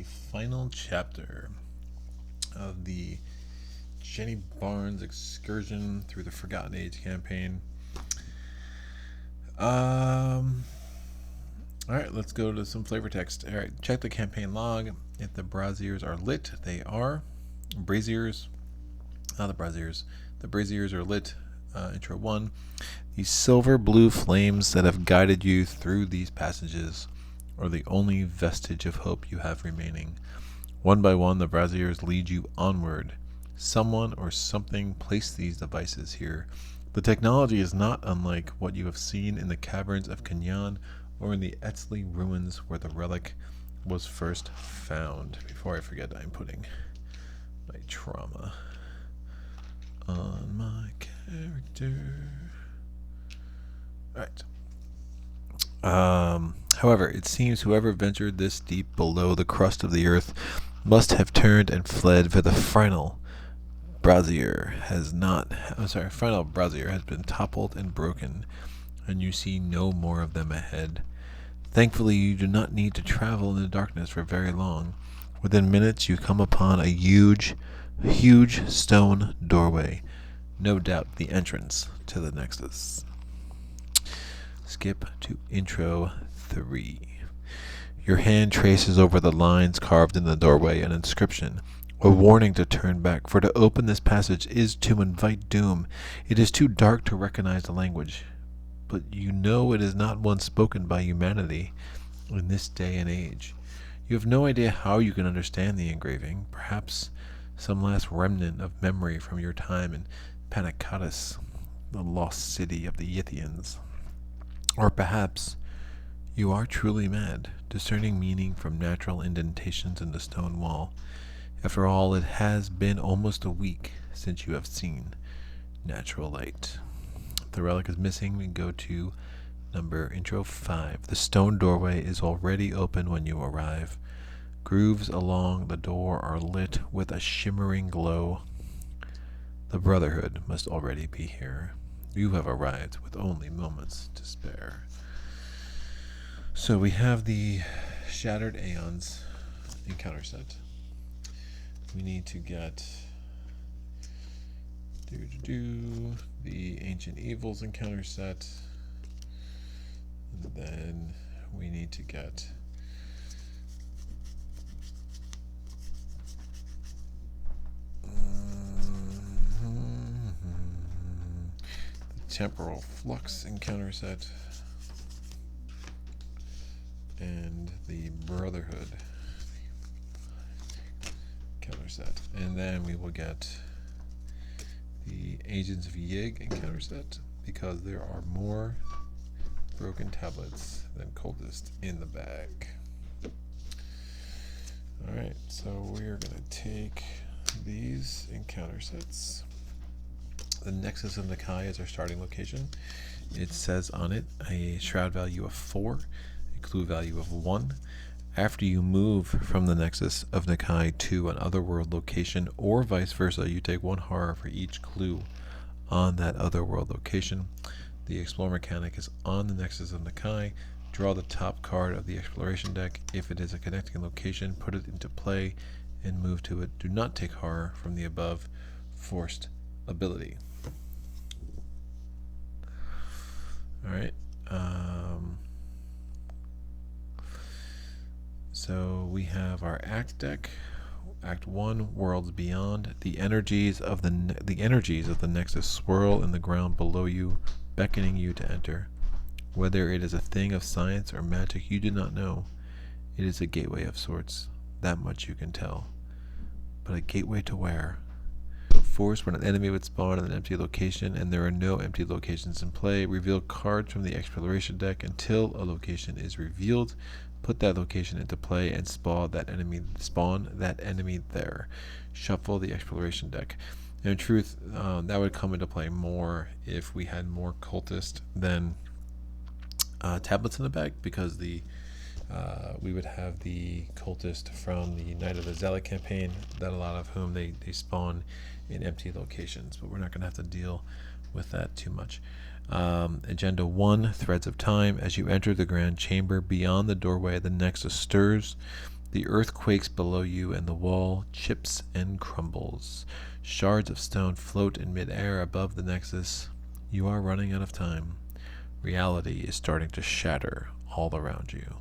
final chapter of the Jenny Barnes excursion through the Forgotten Age campaign. Alright, let's go to some flavor text. Alright, check the campaign log. If the braziers are lit, they are. Braziers, not the braziers. The braziers are lit. Intro 1. These silver blue flames that have guided you through these passages are the only vestige of hope you have remaining. One by one, the braziers lead you onward. Someone or something placed these devices here. The technology is not unlike what you have seen in the caverns of Kenyan or in the Etzli ruins where the relic was first found. Before I forget, I'm putting my trauma on my character. Alright. However, it seems whoever ventured this deep below the crust of the earth must have turned and fled, for the final brazier has been toppled and broken, and you see no more of them ahead. Thankfully, you do not need to travel in the darkness for very long. Within minutes, you come upon a huge stone doorway. No doubt the entrance to the Nexus. Skip to Intro 3. Your hand traces over the lines carved in the doorway an inscription, a warning to turn back, for to open this passage is to invite doom. It is too dark to recognize the language, but you know it is not one spoken by humanity in this day and age. You have no idea how you can understand the engraving, perhaps some last remnant of memory from your time in Panakatis, the lost city of the Yithians. Or perhaps you are truly mad, discerning meaning from natural indentations in the stone wall. After all, it has been almost a week since you have seen natural light. If the relic is missing, we go to Intro 5. The stone doorway is already open when you arrive. Grooves along the door are lit with a shimmering glow. The Brotherhood must already be here. You have arrived with only moments to spare. So we have the Shattered Aeons encounter set. We need to get the Ancient Evils encounter set. And then we need to get Temporal Flux encounter set and the Brotherhood encounter set, and then we will get the Agents of Yig encounter set, because there are more broken tablets than cultists in the bag. Alright, so we're going to take these encounter sets. The Nexus of Nakai is our starting location. It says on it a shroud value of 4, a clue value of 1. After you move from the Nexus of Nakai to an otherworld location, or vice versa, you take 1 horror for each clue on that otherworld location. The Explore mechanic is on the Nexus of Nakai. Draw the top card of the exploration deck. If it is a connecting location, put it into play and move to it. Do not take horror from the above forced ability. Alright, so we have our Act deck. Act 1, Worlds Beyond. The energies of the Nexus swirl in the ground below you, beckoning you to enter. Whether it is a thing of science or magic, you do not know. It is a gateway of sorts. That much you can tell. But a gateway to where? Force when an enemy would spawn in an empty location and there are no empty locations in play. Reveal cards from the exploration deck until a location is revealed. Put that location into play and spawn that enemy there. Shuffle the exploration deck. And in truth, that would come into play more if we had more cultists than tablets in the bag, because we would have the cultist from the Night of the Zealot campaign, that a lot of whom they spawn in empty locations, but we're not going to have to deal with that too much. Agenda 1, Threads of Time. As you enter the grand chamber, beyond the doorway, the Nexus stirs. The earth quakes below you, and the wall chips and crumbles. Shards of stone float in midair above the nexus. You are running out of time. Reality is starting to shatter all around you.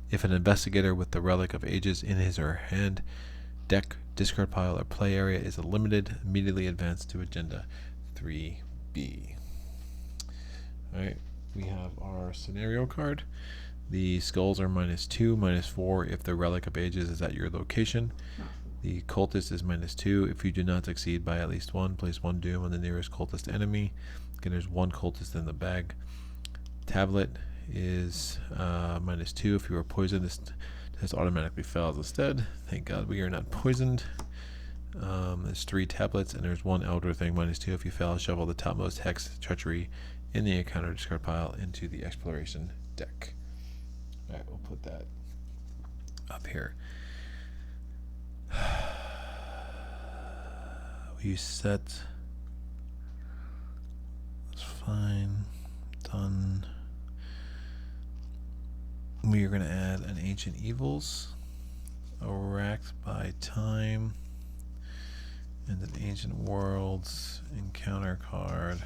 If an investigator with the Relic of Ages in his or her hand, deck, discard pile, or play area is limited, immediately advance to Agenda 3B. Alright, we have our scenario card. The skulls are -2, -4 if the Relic of Ages is at your location. The cultist is -2. If you do not succeed by at least 1, place 1 doom on the nearest cultist enemy. Again, there's 1 cultist in the bag. Tablet is -2. If you are poisoned, this test automatically fails instead. Thank God we are not poisoned. There's 3 tablets, and there's 1 elder thing, -2. If you fail, shuffle the topmost hex treachery in the encounter discard pile into the exploration deck. Alright, we'll put that up here. We set. That's fine. Done. We are going to add an Ancient Evils, a Racked by Time, and an Ancient Worlds encounter card.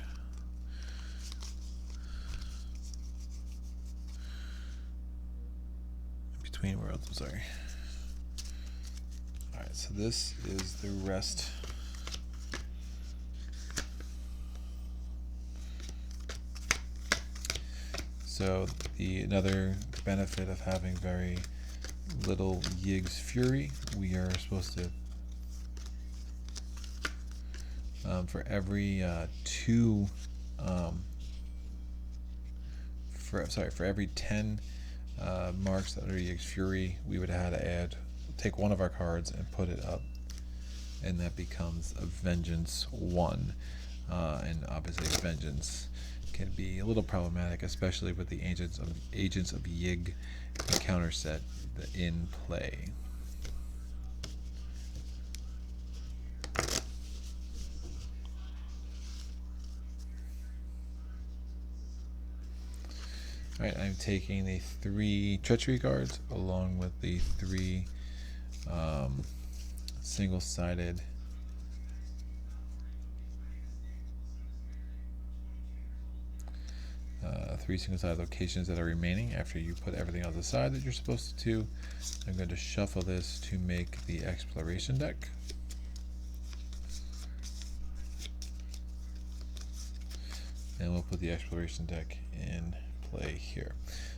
Between Worlds, I'm sorry. Alright, so this is the rest. So another benefit of having very little Yig's Fury, we are supposed to, for every 2, for every 10 marks that are Yig's Fury, we would have to take one of our cards and put it up, and that becomes a Vengeance 1, and obviously Vengeance can be a little problematic, especially with the Agents of Yig encounter set in play. Alright, I'm taking the 3 treachery cards along with the 3 single-sided locations that are remaining after you put everything else aside that you're supposed to. I'm going to shuffle this to make the exploration deck. And we'll put the exploration deck in play here.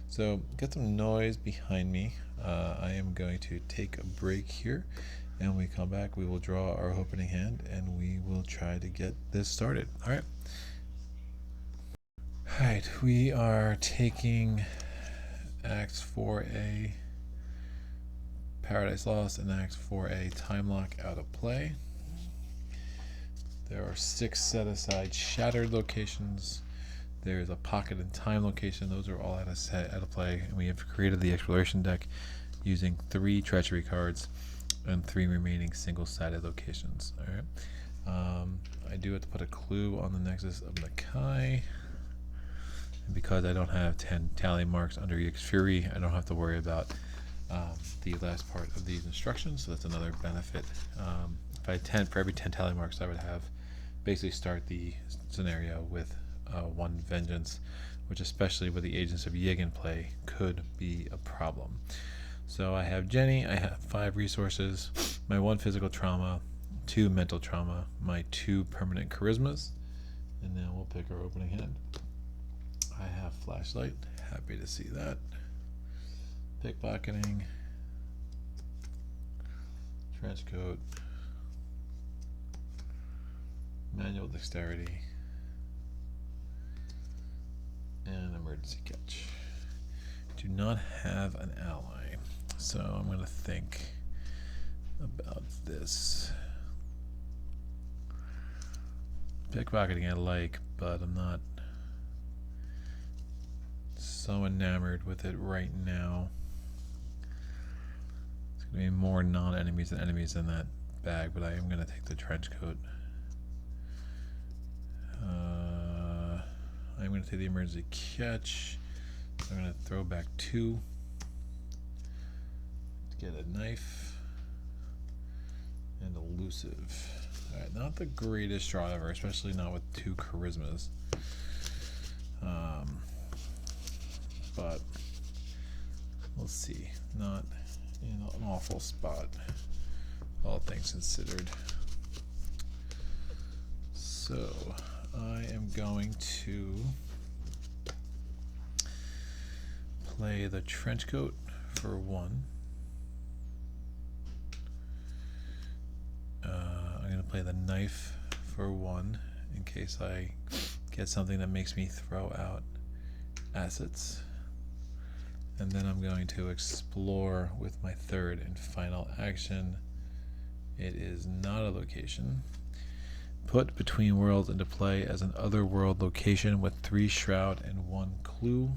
So get some noise behind me. I am going to take a break here, and when we come back, we will draw our opening hand and we will try to get this started. Alright. Alright, we are taking Acts 4A Paradise Lost and Acts 4A Time Lock out of play. There are 6 set aside shattered locations. There's a pocket and time location. Those are all out of play, and we have created the exploration deck using 3 treachery cards and 3 remaining single-sided locations. All right. I do have to put a clue on the Nexus of Nakai, and because I don't have 10 tally marks under Yig's Fury, I don't have to worry about the last part of these instructions. So that's another benefit. If I had for every 10 tally marks, I would have basically start the scenario with 1 Vengeance, which, especially with the Agents of Yig in play, could be a problem. So I have Jenny, I have 5 resources, my 1 physical trauma, 2 mental trauma, my 2 permanent charismas, and now we'll pick our opening hand. I have Flashlight, happy to see that. Pickpocketing, Trenchcoat, Manual Dexterity, and Emergency Catch. Do not have an ally, so I'm going to think about this. Pickpocketing I like, but I'm not so enamored with it right now. It's going to be more non-enemies than enemies in that bag, but I am going to take the Trenchcoat. I'm going to take the Emergency Catch. I'm going to throw back 2 get a knife and elusive. Alright, not the greatest draw ever, especially not with 2 charismas. But we'll see. Not in an awful spot, all things considered. So I am going to play the trench coat for 1. I'm going to play the knife for 1 in case I get something that makes me throw out assets. And then I'm going to explore with my 3rd and final action. It is not a location. Put Between Worlds into play as an otherworld location with 3 shroud and 1 clue.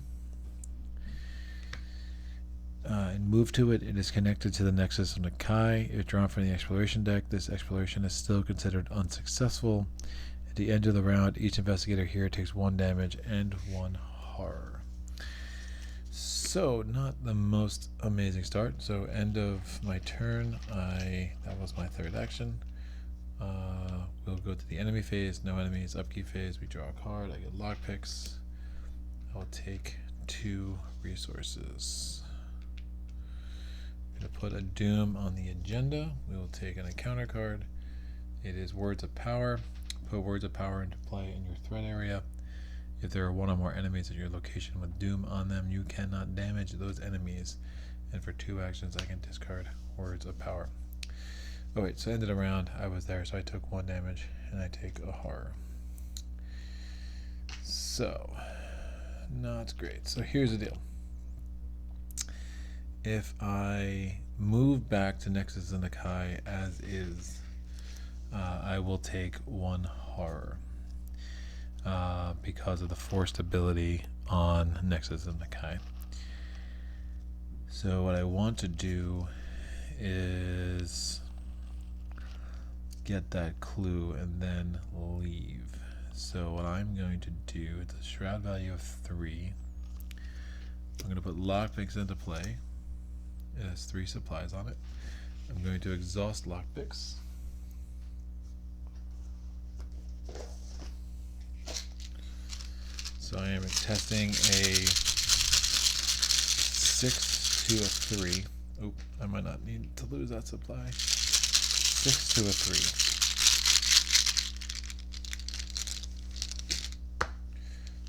And move to it. It is connected to the Nexus of Nakai. If drawn from the exploration deck, this exploration is still considered unsuccessful. At the end of the round, each investigator here takes 1 damage and 1 horror. So, not the most amazing start. So, end of my turn. That was my 3rd action. We'll go to the enemy phase. No enemies. Upkeep phase. We draw a card. I get lockpicks. I will take 2 resources. I'm going to put a Doom on the agenda. We will take an encounter card. It is Words of Power. Put Words of Power into play in your threat area. If there are 1 or more enemies at your location with Doom on them, you cannot damage those enemies. And for 2 actions, I can discard Words of Power. Oh wait, so ended a round. I was there, so I took 1 damage, and I take a horror. So, not great. So here's the deal. If I move back to Nexus of Nakai as is, I will take 1 horror because of the forced ability on Nexus of Nakai. So what I want to do is get that clue and then leave. So what I'm going to do, it's a shroud value of 3. I'm going to put lockpicks into play. It has 3 supplies on it. I'm going to exhaust lockpicks. So I am testing a 6 to a 3. Oh, I might not need to lose that supply. 6 to a 3.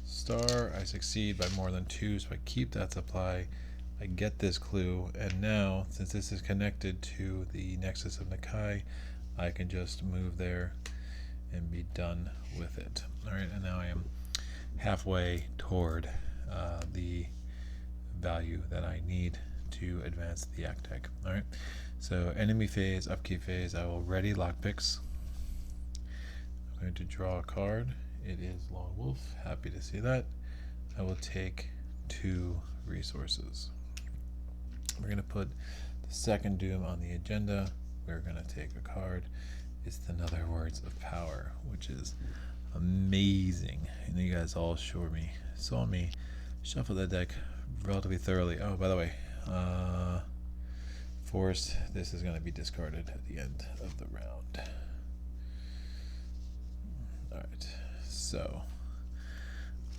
Star, I succeed by more than 2, so I keep that supply. I get this clue, and now, since this is connected to the Nexus of Nakai, I can just move there and be done with it. Alright, and now I am halfway toward the value that I need to advance the act tech. Alright, so enemy phase, upkeep phase, I will ready lockpicks. I'm going to draw a card. It is Lone Wolf. Happy to see that. I will take 2 resources. We're going to put the 2nd Doom on the agenda. We're going to take a card. It's another Words of Power, which is amazing. I know you guys all saw me shuffle that deck relatively thoroughly. Oh, by the way, Force, this is going to be discarded at the end of the round. Alright, so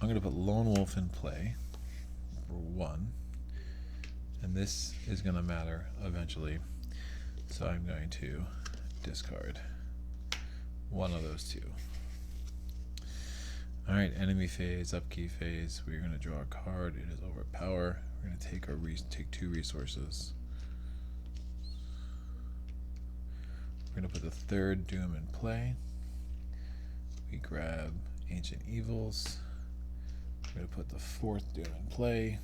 I'm going to put Lone Wolf in play for 1. And this is going to matter eventually. So I'm going to discard 1 of those 2. Alright, enemy phase, upkeep phase. We're going to draw a card. It is Overpower. We're going to take 2 resources. We're going to put the 3rd Doom in play. We grab Ancient Evils. We're going to put the 4th Doom in play.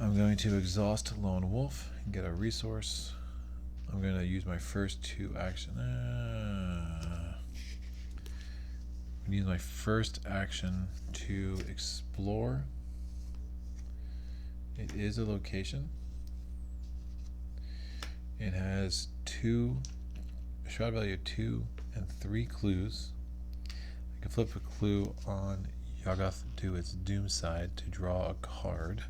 I'm going to exhaust Lone Wolf and get a resource. I'm going to use my first 2 action. I'm going to use my first action to explore. It is a location. It has 2, a shroud value of 2 and 3 clues. I can flip a clue on Yaggoth to its Doom side to draw a card.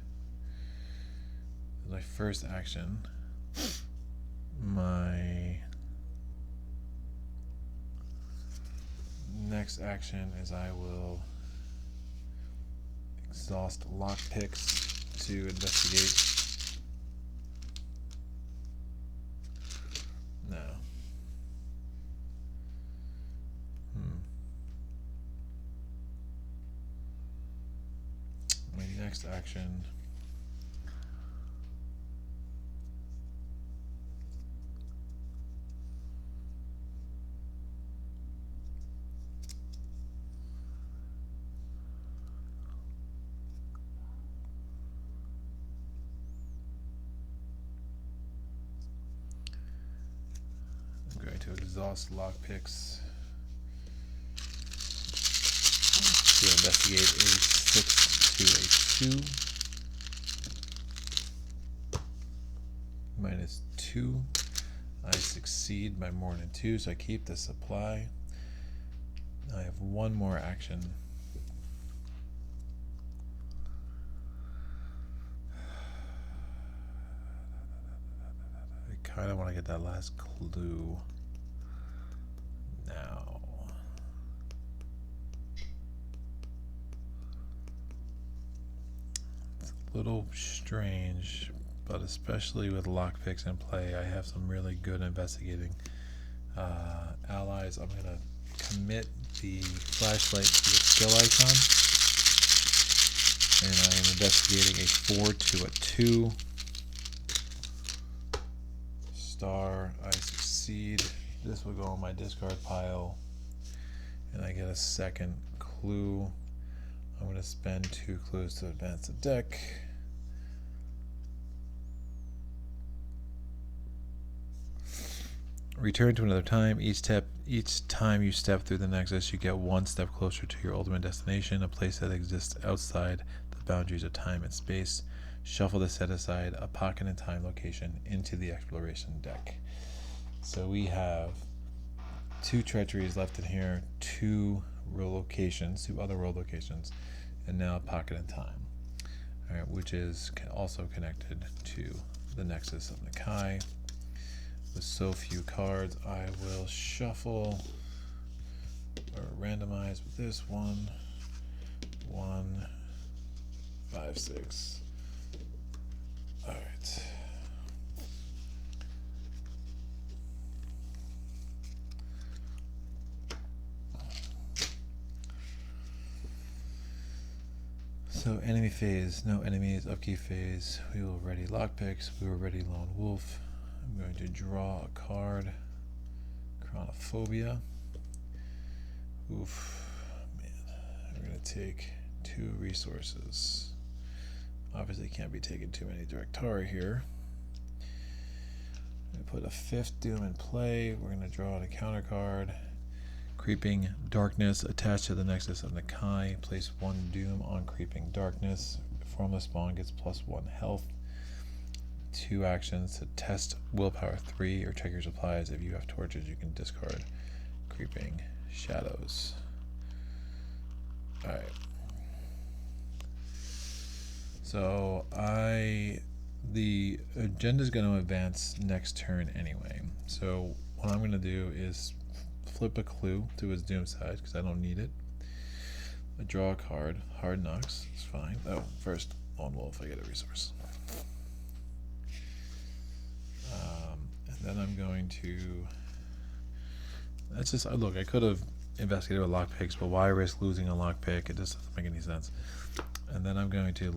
my first action. My next action is I will exhaust lockpicks to investigate. No. My next action. I'm going to exhaust lockpicks to investigate a 6 to a 2. -2. I succeed by more than 2, so I keep the supply. I have one more action. I kind of want to get that last clue now. It's a little strange, but especially with lockpicks in play, I have some really good investigating allies. I'm going to commit the flashlight to the skill icon, and I am investigating a 4 to a 2. Star, I succeed. This will go on my discard pile, and I get a second clue. I'm going to spend 2 clues to advance the deck. Return to another time. Each time you step through the nexus, you get 1 step closer to your ultimate destination, a place that exists outside the boundaries of time and space. Shuffle the set aside a pocket in time location into the exploration deck. So we have 2 treacheries left in here, 2 other world locations, and now a pocket in time. All right, which is also connected to the nexus of Nakai. With so few cards, I will shuffle or randomize with this 1, 5, 6. All right. So enemy phase, no enemies. Upkeep phase, we will ready lockpicks. We will ready lone wolf. I'm going to draw a card. Chronophobia. Oof, man. I'm going to take 2 resources. Obviously can't be taking too many Directari here. I'm going to put a 5th Doom in play. We're going to draw a counter card. Creeping Darkness attached to the Nexus of Nakai. Place 1 Doom on Creeping Darkness. Formless Spawn gets +1 health. 2 actions to test willpower 3 or check your supplies. If you have torches, you can discard Creeping Shadows. Alright. So the agenda is going to advance next turn anyway. So what I'm going to do is flip a clue to his Doom side because I don't need it. I draw a card. Hard Knocks. It's fine. Oh, first Lone Wolf. I get a resource. And then I'm going to. That's just look. I could have investigated with lockpicks, but why risk losing a lockpick? It just doesn't make any sense. And then I'm going to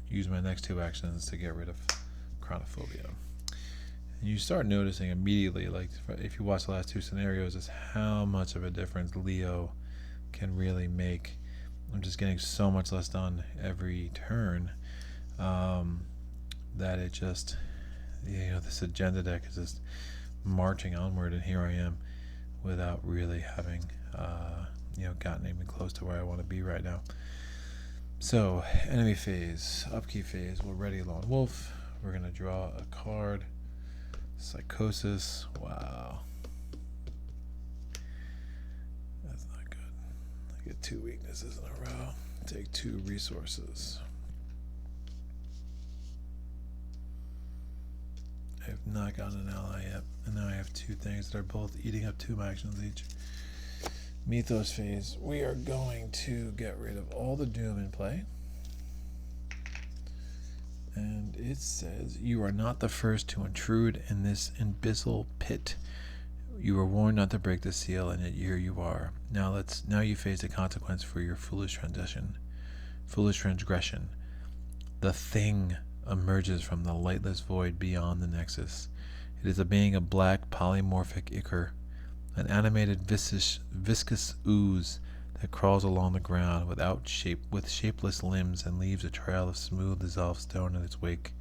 use my next 2 actions to get rid of Chronophobia. And you start noticing immediately, like if you watch the last 2 scenarios, is how much of a difference Leo can really make. I'm just getting so much less done every turn that it just, this agenda deck is just marching onward, and here I am without really having, gotten even close to where I want to be right now. So, enemy phase, upkeep phase, we'll ready Lone Wolf. We're going to draw a card. Psychosis. Wow. That's not good. I get 2 weaknesses in a row. Take 2 resources. I have not gotten an ally yet, and now I have two things that are both eating up 2 actions each. Mythos phase. We are going to get rid of all the doom in play. And it says, you are not the first to intrude in this abyssal pit. You were warned not to break the seal, and yet here you are. Now you face the consequence for your foolish transgression. The thing emerges from the lightless void beyond the nexus. It is a being of black polymorphic ichor, an animated viscous ooze that crawls along the ground with shapeless limbs and leaves a trail of smooth dissolved stone in its wake.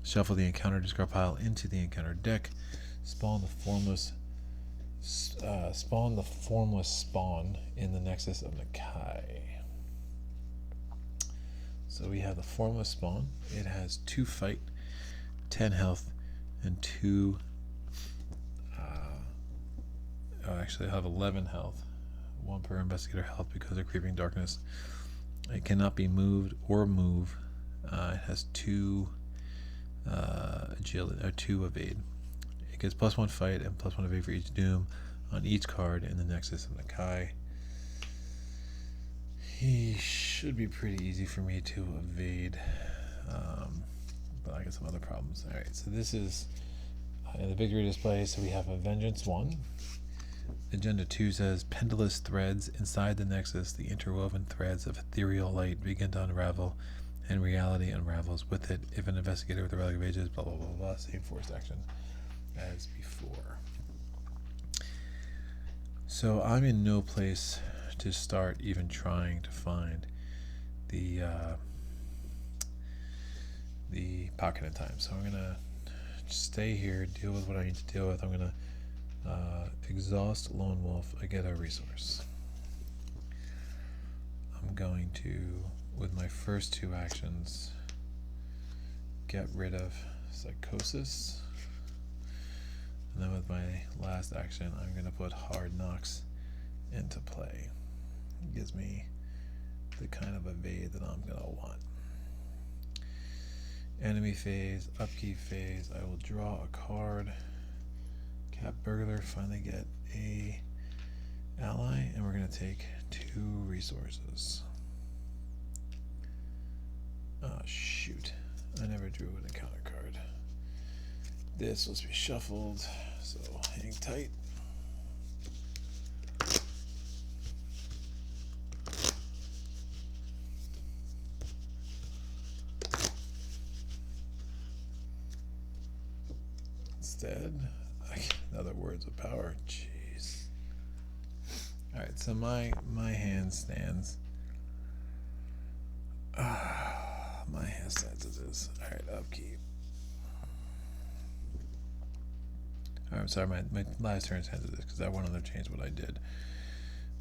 Shuffle the encounter discard pile into the encounter deck. Spawn the formless spawn in the Nexus of Nakai. So we have the formless spawn. It has 2 fight, 10 health, and 2. Actually, I have 11 health. 1 per investigator health because of creeping darkness. It cannot be moved or move. It has 2 agility or 2 evade. It gets +1 fight and +1 evade for each doom on each card in the Nexus of Nakai. He should be pretty easy for me to evade, but I got some other problems. Alright, so this is in the victory display. So we have a Vengeance 1. Agenda 2 says, pendulous threads inside the Nexus, the interwoven threads of ethereal light begin to unravel, and reality unravels with it. If an investigator with the Relic of Ages, blah blah blah blah, same forced action as before. So I'm in no place to start even trying to find the pocket in time. So I'm gonna stay here, deal with what I need to deal with. I'm gonna exhaust Lone Wolf. I get a resource. I'm going to, with my first 2 actions, get rid of Psychosis. And then with my last action, I'm going to put Hard Knocks into play. It gives me the kind of evade that I'm going to want. Enemy phase, upkeep phase, I will draw a card. Cat Burglar, finally get a ally, and we're going to take 2 resources. Oh shoot, I never drew an encounter card. This must be shuffled, so hang tight. Instead, another Words of Power. Jeez. Alright, so my hand stands. My hand stands as is. Alright, upkeep. I'm sorry, my last turn stands as this because I wanted to change what I did.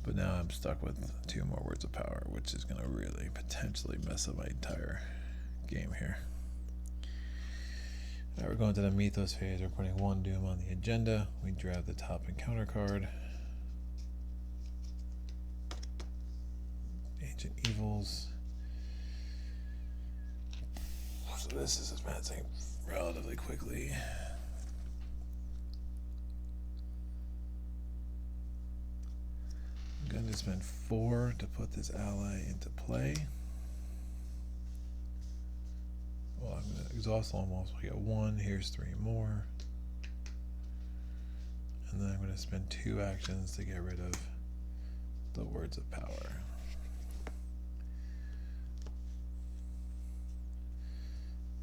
But now I'm stuck with 2 more Words of Power, which is going to really potentially mess up my entire game here. Alright, we're going to the Mythos phase. We're putting 1 Doom on the agenda. We grab the top encounter card. Ancient Evils. So this is advancing relatively quickly. I'm going to spend 4 to put this ally into play. Well, I'm going to exhaust Lone Wolf, so we get 1. Here's 3 more. And then I'm going to spend 2 actions to get rid of the Words of Power.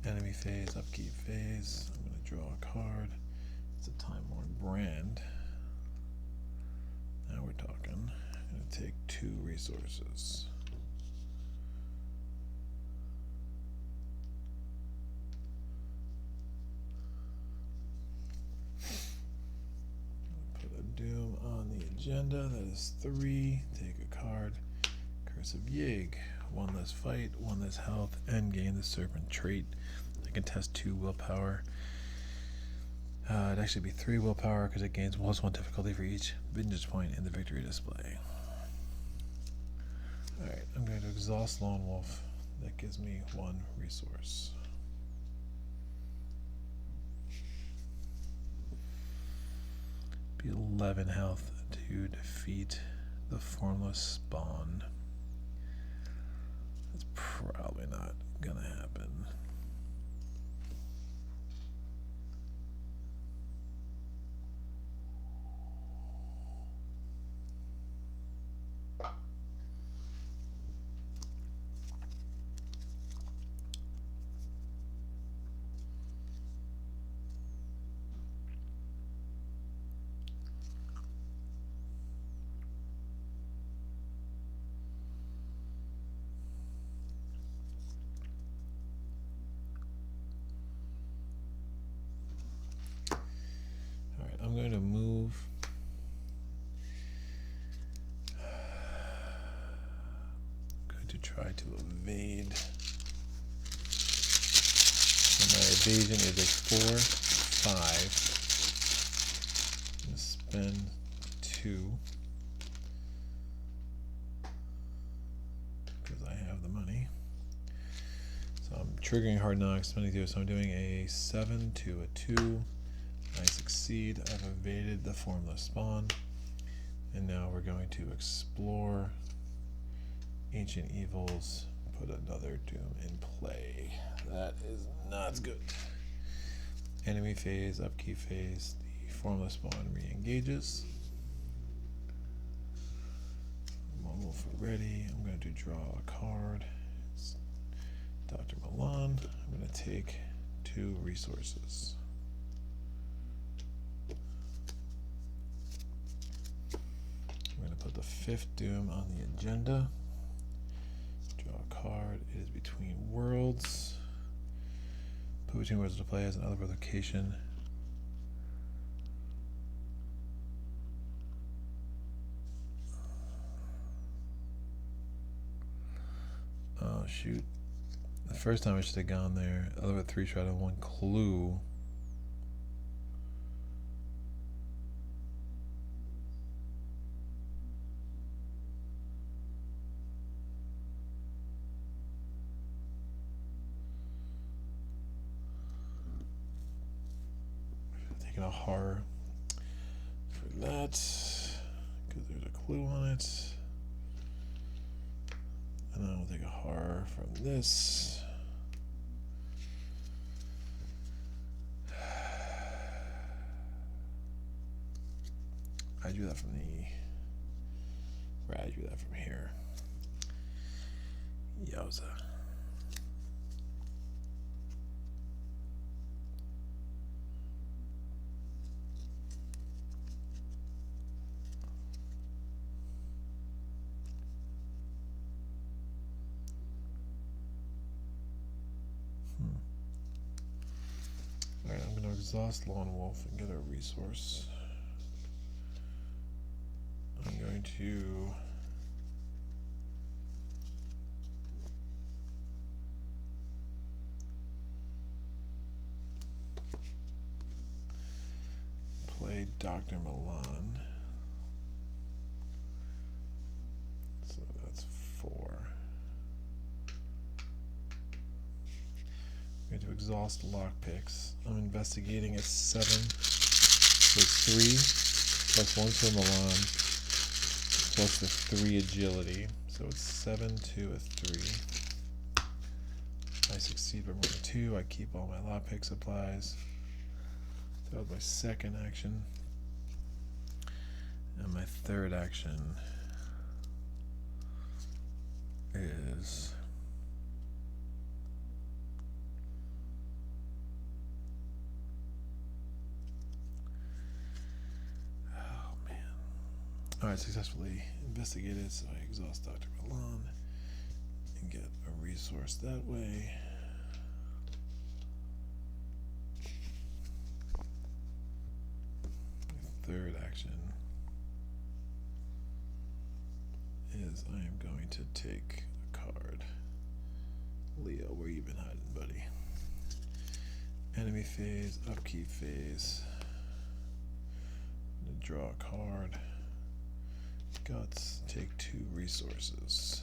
Enemy phase, upkeep phase. I'm going to draw a card. It's a Time-Worn Brand. Now we're talking. I'm going to take 2 resources. Put a Doom on the agenda. That is 3. Take a card. Curse of Yig. 1 less fight, 1 less health, and gain the Serpent trait. I can test 2 willpower. It'd actually be 3 willpower because it gains +1 difficulty for each vintage point in the victory display. Alright, I'm going to exhaust Lone Wolf. That gives me 1 resource. be 11 health to defeat the formless spawn. That's probably not gonna happen. I'm going to move. I'm going to try to evade. And my evasion is a 4, 5. I'm going to spend 2 because I have the money. So I'm triggering hard knocks, spending 2. So I'm doing a 7 to a 2. I succeed. I've evaded the formless spawn. And now we're going to explore ancient evils, put another doom in play. That is not good. Enemy phase, upkeep phase, the formless spawn re-engages. Wolf ready. I'm going to draw a card. It's Dr. Milan. I'm going to take 2 resources. Put the 5th doom on the agenda. Draw a card. It is between worlds. Put between worlds to play as another location. Oh shoot. The first time I should have gone there. Other 3 shroud and 1 clue. A horror for that because there's a clue on it, and then I'll take a horror from this. I do that from I do that from here. Yowza. Alright, I'm going to exhaust Lone Wolf and get a resource. I'm going to play Dr. Milan. So that's 4. I'm going to exhaust lockpicks. I'm investigating at 7. So it's 3 plus 1 for Milan plus the 3 agility. So it's 7 to a 3. I succeed by more than 2. I keep all my lockpick supplies. So that was my second action. And my third action is alright, successfully investigated, so I exhaust Dr. Milan and get a resource that way. My third action is I am going to take a card. Leo, where you been hiding, buddy? Enemy phase, upkeep phase. I'm gonna draw a card. Guts, take 2 resources.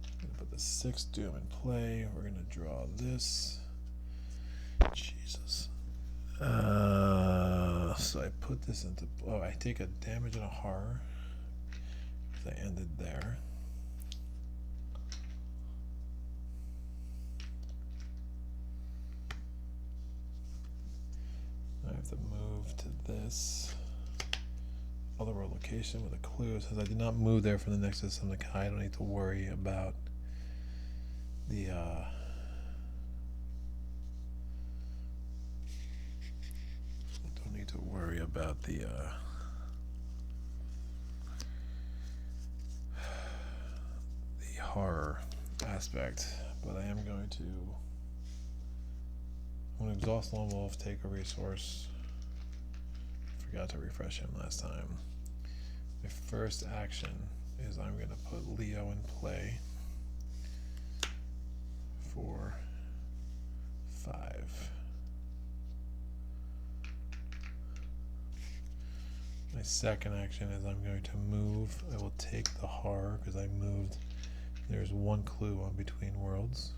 I'm going to put the 6th doom in play. We're going to draw this. Jesus. So I put this into... Oh, I take a damage and a horror. I ended there. I have to move to this other world location with a clue. Since I did not move there from the Nexus of Nakai, I don't need to worry about the the horror aspect, but I am going to... I'm going to exhaust Lone Wolf, take a resource. Forgot to refresh him last time. My first action is I'm going to put Leo in play for 5. My second action is I'm going to move. I will take the horror because I moved. There's one clue on Between Worlds.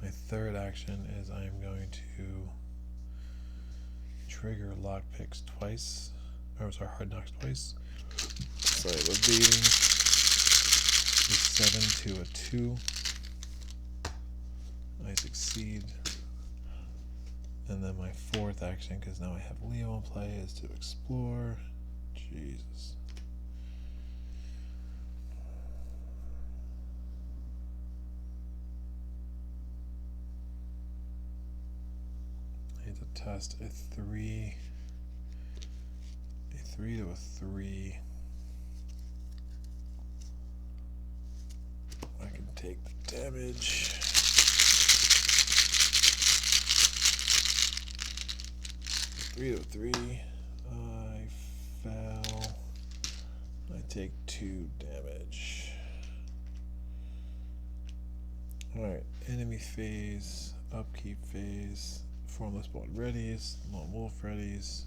My third action is I'm going to trigger lockpicks twice. Or sorry, hard knocks twice. So I'm evading a 7 to a 2. I succeed. And then my fourth action, because now I have Leo in play, is to explore. Jesus. I need to test a 3 to a 3. I can take the damage. 3 to a 3. I fell. I take 2 damage. Alright, enemy phase, upkeep phase, formless bond readies, lone wolf readies.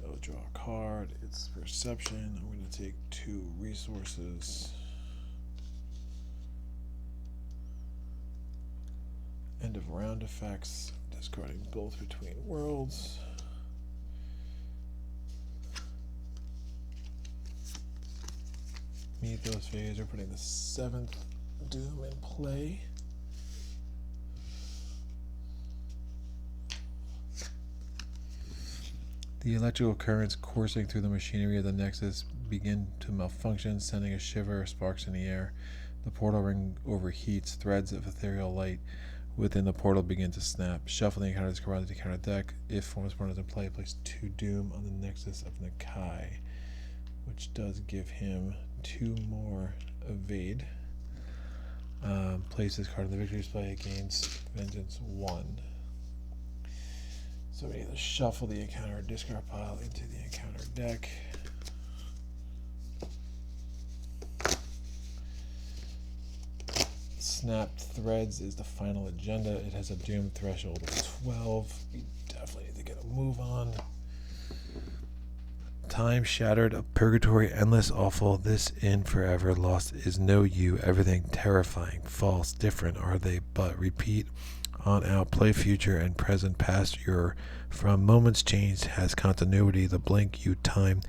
I'll draw a card. It's perception. I'm going to take 2 resources. End of round effects. Discarding both Between Worlds. Mythos phase. We're putting the 7th Doom in play. The electrical currents coursing through the machinery of the Nexus begin to malfunction, sending a shiver of sparks in the air. The portal ring overheats. Threads of ethereal light within the portal begin to snap. Shuffle the encounter discard to the counter deck. If Formless Bond is in play, place 2 Doom on the Nexus of Nakai, which does give him 2 more evade. Place this card in the victory display against Vengeance 1. So we either shuffle the encounter discard pile into the encounter deck. Snapped Threads is the final agenda. It has a Doom threshold of 12. We definitely need to get a move on. Time shattered, a purgatory, endless, awful. This in forever, lost is no you. Everything terrifying, false, different are they, but repeat on out, play future and present, past your from moments changed has continuity. The blink you time,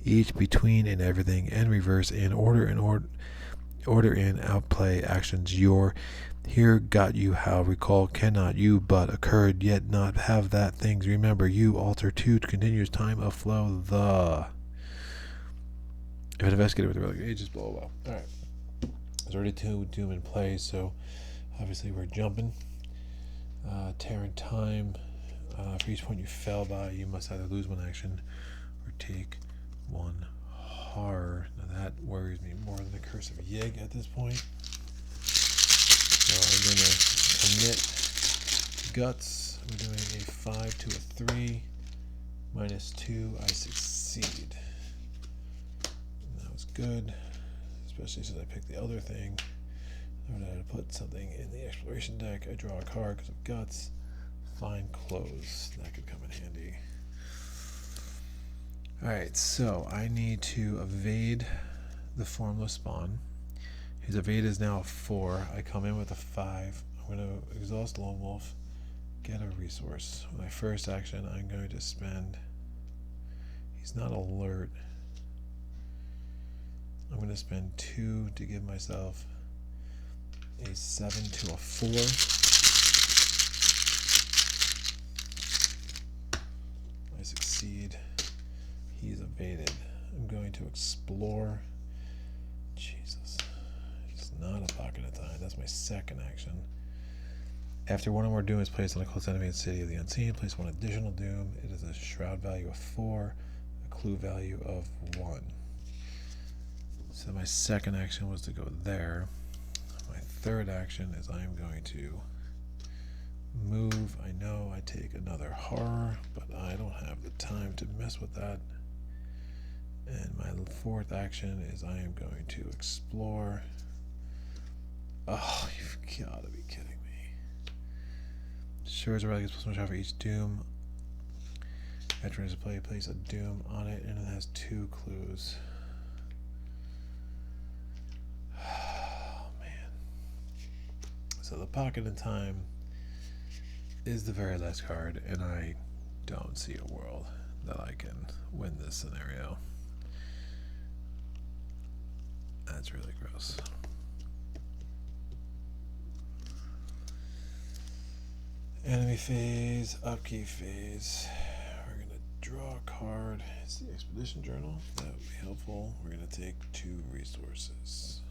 each between in everything and reverse in order in outplay actions your here got you how recall cannot you but occurred yet not have that things remember you alter to continuous time of flow the if an investigator with the Relic of Ages blah blah blah. Alright, there's already 2 Doom in play, so obviously we're jumping. Tearing time. For each point you fell by, you must either lose 1 action or take 1 horror. Now that worries me more than the Curse of Yig at this point. So I'm going to commit Guts. We're doing a 5 to a 3. -2. I succeed. And that was good, especially since I picked the other thing. I'm going to put something in the exploration deck. I draw a card because of Guts. Find close. That could come in handy. Alright, so I need to evade the Formless Spawn. His evade is now a 4. I come in with a 5. I'm going to exhaust Lone Wolf. Get a resource. My first action, I'm going to spend. He's not alert. I'm going to spend 2 to give myself a 7 to a 4. I succeed. He's evaded. I'm going to explore. Jesus. It's not a pocket of time. That's my second action. After one or more doom is placed on a close enemy in the City of the Unseen, place 1 additional doom. It is a shroud value of 4, a clue value of 1. So my second action was to go there. My third action is I am going to move. I know I take another horror, but I don't have the time to mess with that. And my fourth action is I am going to explore. Oh, you've got to be kidding me. Sure as a relic is +1 shot for each doom. After it is played, place a doom on it, and it has 2 clues. Oh, man. So the pocket in time is the very last card, and I don't see a world that I can win this scenario. That's really gross. Enemy phase, upkeep phase. We're going to draw a card. It's the Expedition Journal. That would be helpful. We're going to take 2 resources.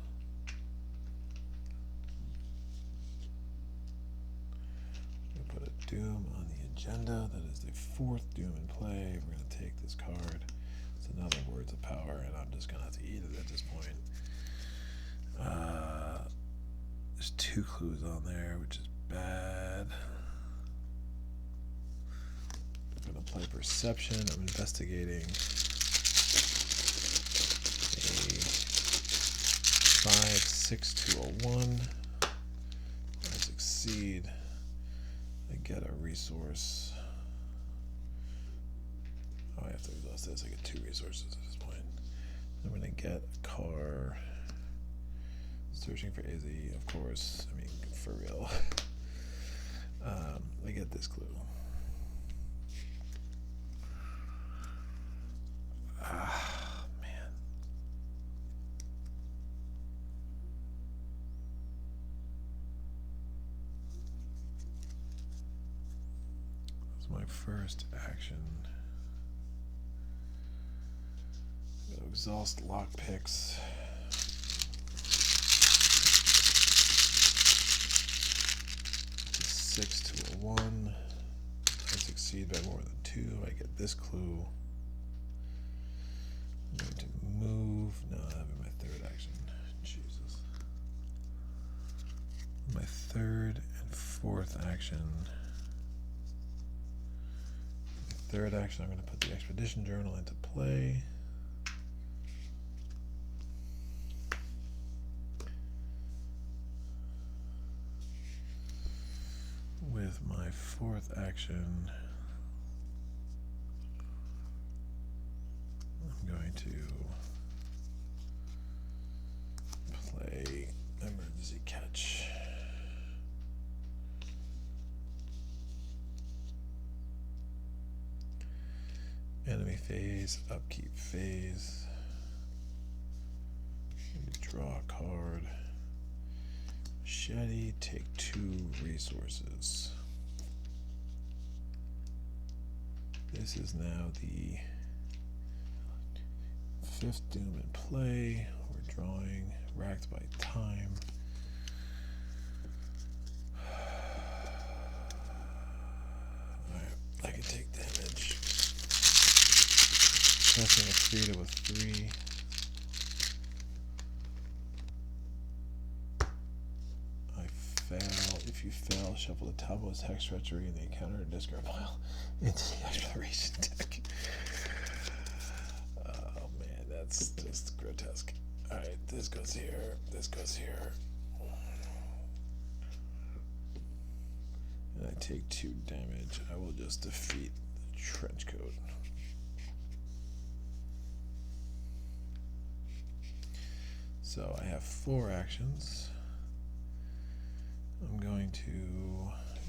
We're going to put a doom on the agenda. That is the 4th doom in play. We're going to take this card. It's another Words of Power, and I'm just going to have to eat it at this point. There's 2 clues on there, which is bad. I'm going to play Perception. I'm investigating a 5, 6 to a 1. I succeed. I get a resource. Oh, I have to exhaust this. I get 2 resources at this point. I'm going to get a car. Searching for Izzy, of course. I mean, for real. I get this clue. Ah, man. That's my first action. I'm going to exhaust lockpicks. 6 to a 1. I succeed by more than 2. I get this clue. I'm going to move. No, that'll be my third action. Jesus. My third and fourth action. My third action, I'm going to put the Expedition Journal into play. With my fourth action, I'm going to play Emergency Catch. Enemy phase, upkeep phase. Draw a card. Machete, take 2 resources. This is now the 5th doom in play. We're drawing, racked by time. Alright, I can take damage. Pressing a 3 to a 3. Fail. If you fail, shuffle the Tableau's Hex Treachery in the encounter discard pile into the exploration deck. Oh man, that's just grotesque. Alright, this goes here, this goes here. And I take 2 damage. I will just defeat the trench coat. So I have 4 actions. I'm going to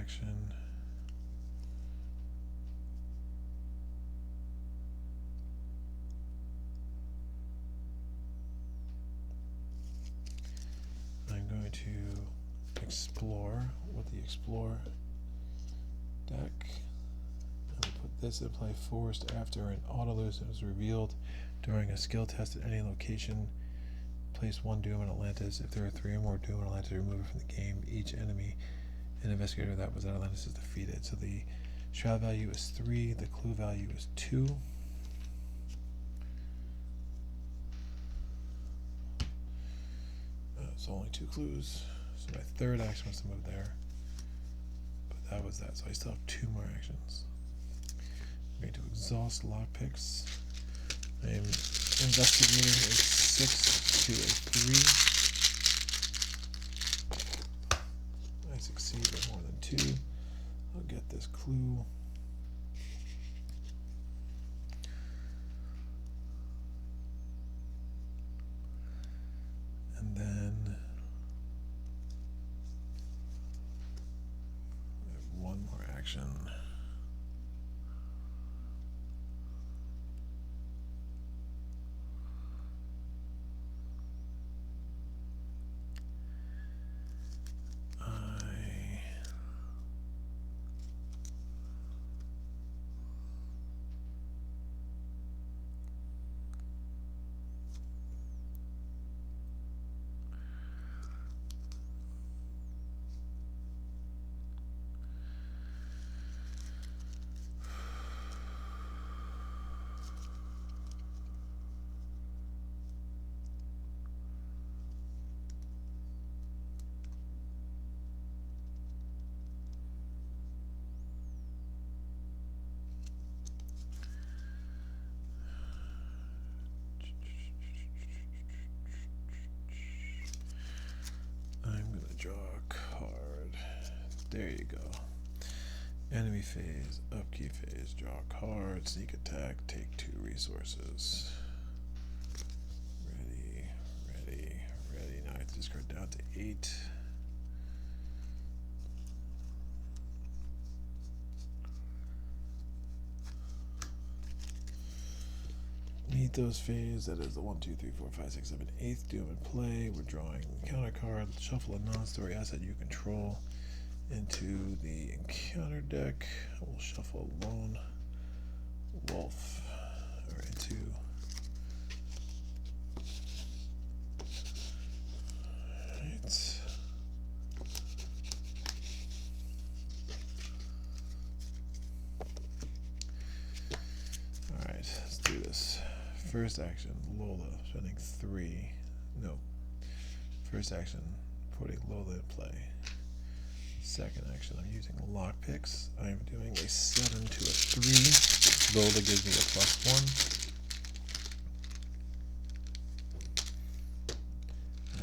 action. I'm going to explore with the explore deck. I'm going to put this in play forced after an auto-elusive is revealed during a skill test at any location. Place one Doom in Atlantis. If there are 3 or more Doom in Atlantis, remove it from the game. Each enemy and investigator that was in Atlantis is defeated. So the shroud value is 3, the clue value is 2. So only 2 clues. So my third action was to move there. But that was that. So I still have 2 more actions. I'm going to exhaust lockpicks. I am investigating a 6 to a 3. I succeed by more than 2. I'll get this clue. And then I have 1 more action. Draw a card. There you go. Enemy phase, upkeep phase, draw a card, sneak attack, take 2 resources. Ready, ready, ready. Now I have to discard down to 8. Mythos phase, that is the 1, 2, 3, 4, 5, 6, 7, 8th Doom in play. We're drawing encounter card, shuffle a non-story asset you control into the encounter deck. We'll shuffle Lone Wolf or into Alright, let's do this. First action, Lola, spending 3. No. First action, putting Lola in play. Second action, I'm using lockpicks. I'm doing a 7 to a 3. Lola gives me a +1.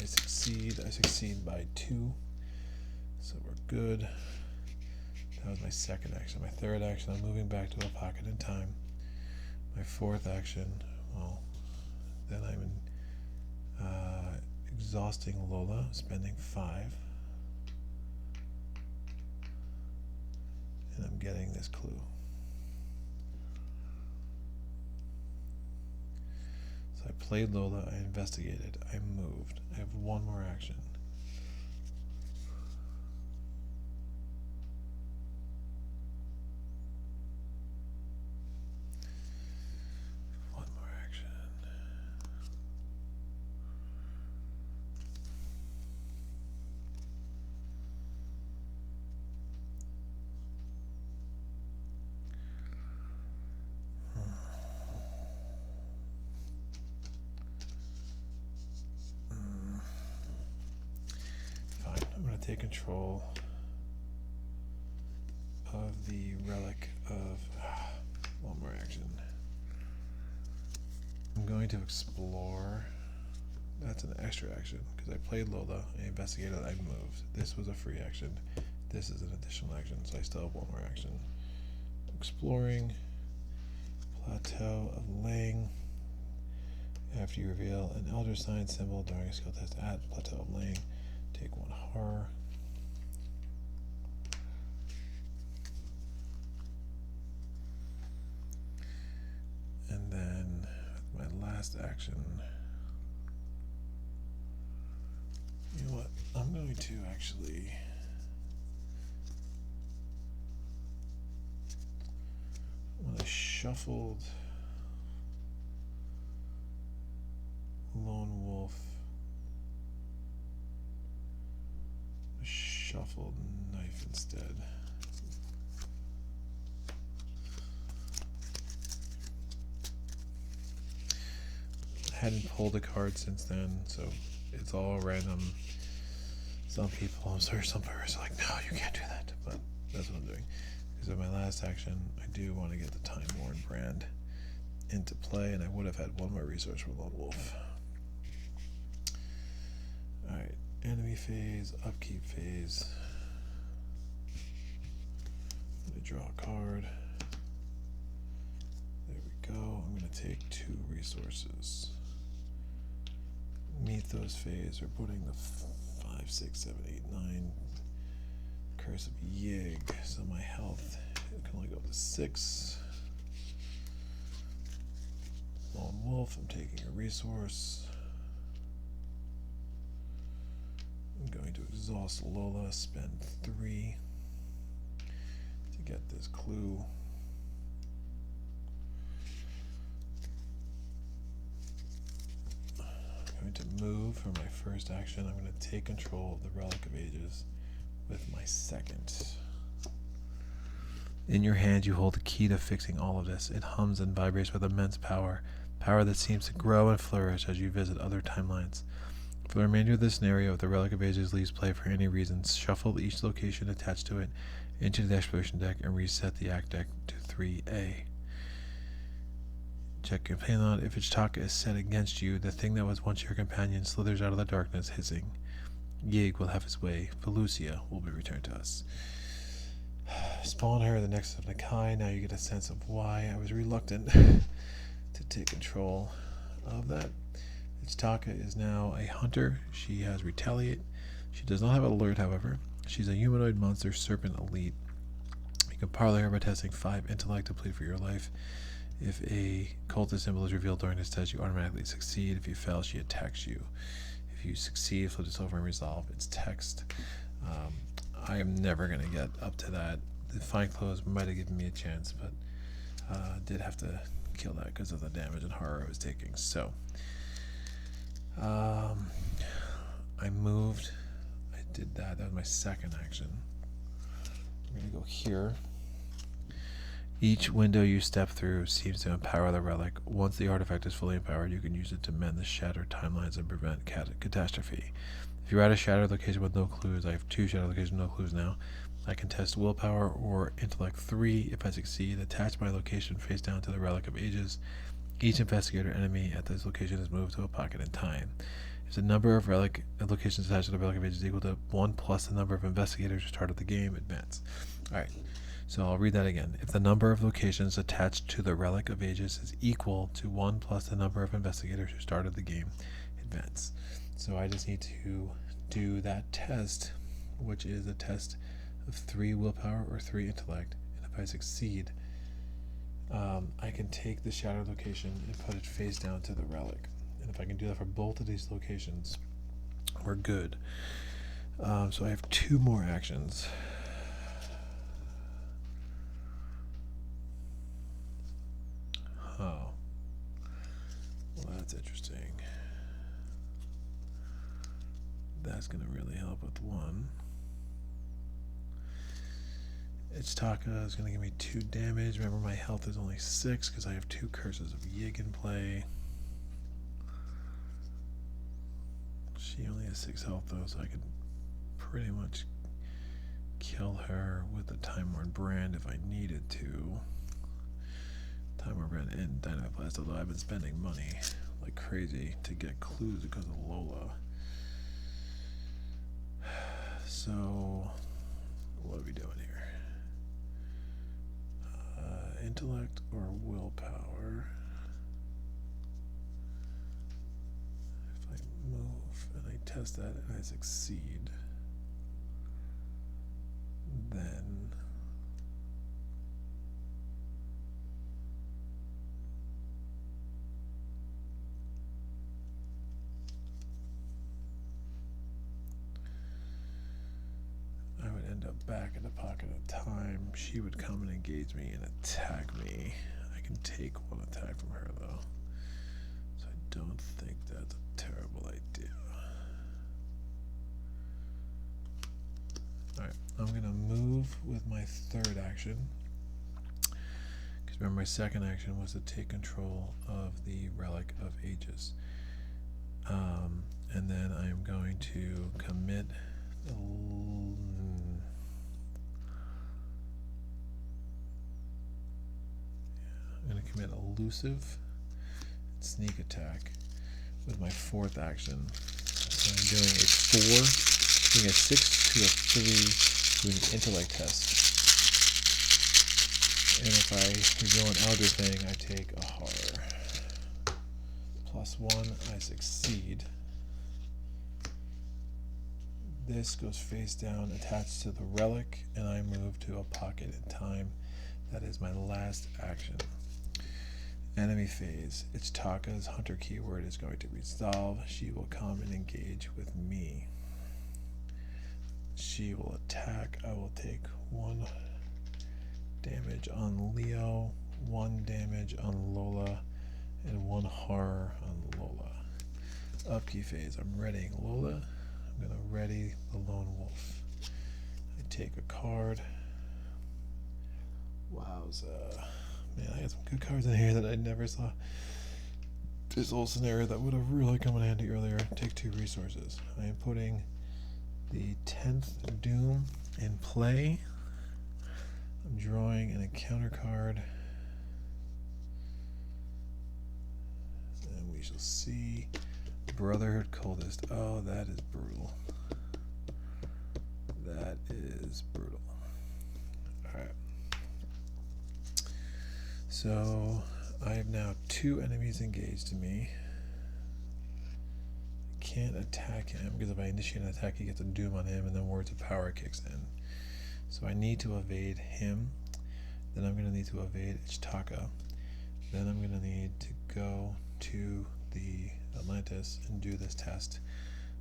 I succeed by 2. So we're good. That was my second action. My third action, I'm moving back to a pocket in time. My fourth action, well, then I'm exhausting Lola, spending 5. And I'm getting this clue. So I played Lola, I investigated, I moved. I have 1 more action. Take control of the Relic of... one more action. I'm going to explore. That's an extra action because I played Lola, I investigated, I moved. This was a free action. This is an additional action, so I still have 1 more action. Exploring. Plateau of Lang. After you reveal an Elder Sign symbol during a skill test at Plateau of Lang, take 1 horror. action. You know what? I'm going to actually... When I shuffled Lone Wolf, I shuffled Knife instead. I hadn't pulled a card since then, so it's all random. Some people, I'm sorry, some players are like, no, you can't do that, but that's what I'm doing. Because of my last action, I do want to get the Time Worn brand into play, and I would have had one more resource for Lone Wolf. Alright, enemy phase, upkeep phase. Let me draw a card. There we go. I'm going to take 2 resources. Mythos phase, we're putting the 5, 6, 7, 8, 9 Curse of Yig, so my health can only go up to 6. Lone Wolf, I'm taking a resource. I'm going to exhaust Lola, spend 3 to get this clue. I'm going to move for my first action. I'm going to take control of the Relic of Ages with my second. In your hand, you hold the key to fixing all of this. It hums and vibrates with immense power, power that seems to grow and flourish as you visit other timelines. For the remainder of this scenario, if the Relic of Ages leaves play for any reason, shuffle each location attached to it into the exploration deck and reset the act deck to 3A. Check companion. If Ichtaka is set against you, the thing that was once your companion slithers out of the darkness, hissing. Yig will have his way. Felucia will be returned to us. Spawn her, the next of the kind. Now you get a sense of why I was reluctant to take control of that. Ichtaka is now a hunter. She has Retaliate. She does not have Alert, however. She's a humanoid monster serpent elite. You can parlay her by testing 5 intellect to plead for your life. If a cultist symbol is revealed during this test, you automatically succeed. If you fail, she attacks you. If you succeed, flip this over and resolve its text. I am never going to get up to that. The Fine Clothes might have given me a chance, but did have to kill that because of the damage and horror I was taking. So, I moved. I did that. That was my second action. I'm going to go here. Each window you step through seems to empower the relic. Once the artifact is fully empowered, you can use it to mend the shattered timelines and prevent catastrophe. If you're at a shattered location with no clues, I have 2 shattered locations with no clues now. I can test willpower or intellect 3. If I succeed, attach my location face down to the Relic of Ages. Each investigator enemy at this location is moved to a pocket in time. If the number of relic locations attached to the Relic of Ages is equal to 1 plus the number of investigators who started the game, advance. Alright. So I'll read that again. If the number of locations attached to the Relic of Ages is equal to 1 plus the number of investigators who started the game, advance. So I just need to do that test, which is a test of 3 willpower or 3 intellect. And if I succeed, I can take the shattered location and put it face down to the relic. And if I can do that for both of these locations, we're good. So I have 2 more actions. Oh, well, that's interesting. That's going to really help with 1. Ichtaka is going to give me 2 damage. Remember, my health is only 6 because I have 2 Curses of Yig in play. She only has 6 health, though, so I could pretty much kill her with the Time Worn brand if I needed to. Time Worn brand and Dynamite Blast, although I've been spending money like crazy to get clues because of Lola. So, what are we doing here? Intellect or willpower? If I move and I test that and I succeed, then up back in the pocket of time, she would come and engage me and attack me. I can take one attack from her though, so I don't think that's a terrible idea. Alright, I'm going to move with my third action. Because remember, my second action was to take control of the Relic of Ages. And then I'm going to commit... I'm going to commit elusive sneak attack with my fourth action. So I'm doing a 4, doing a 6 to a 3, doing an intellect test. And if I roll an elder thing, I take a horror. +1, I succeed. This goes face down, attached to the relic, and I move to a pocket in time. That is my last action. Enemy phase. Ichitaka's hunter keyword is going to resolve. She will come and engage with me. She will attack. I will take 1 damage on Leo, 1 damage on Lola, and 1 horror on Lola. Upkeep phase. I'm readying Lola. I'm going to ready the Lone Wolf. I take a card. Wowza. Man, I got some good cards in here that I never saw. This whole scenario that would have really come in handy earlier. Take 2 resources. I am putting the 10th Doom in play. I'm drawing an encounter card. And we shall see. Brotherhood Coldest. Oh, that is brutal. That is brutal. Alright. So, I have now 2 enemies engaged to me. I can't attack him, because if I initiate an attack, he gets a Doom on him, and then Words of Power kicks in. So I need to evade him. Then I'm going to need to evade Ichitaka. Then I'm going to need to go to the Atlantis and do this test.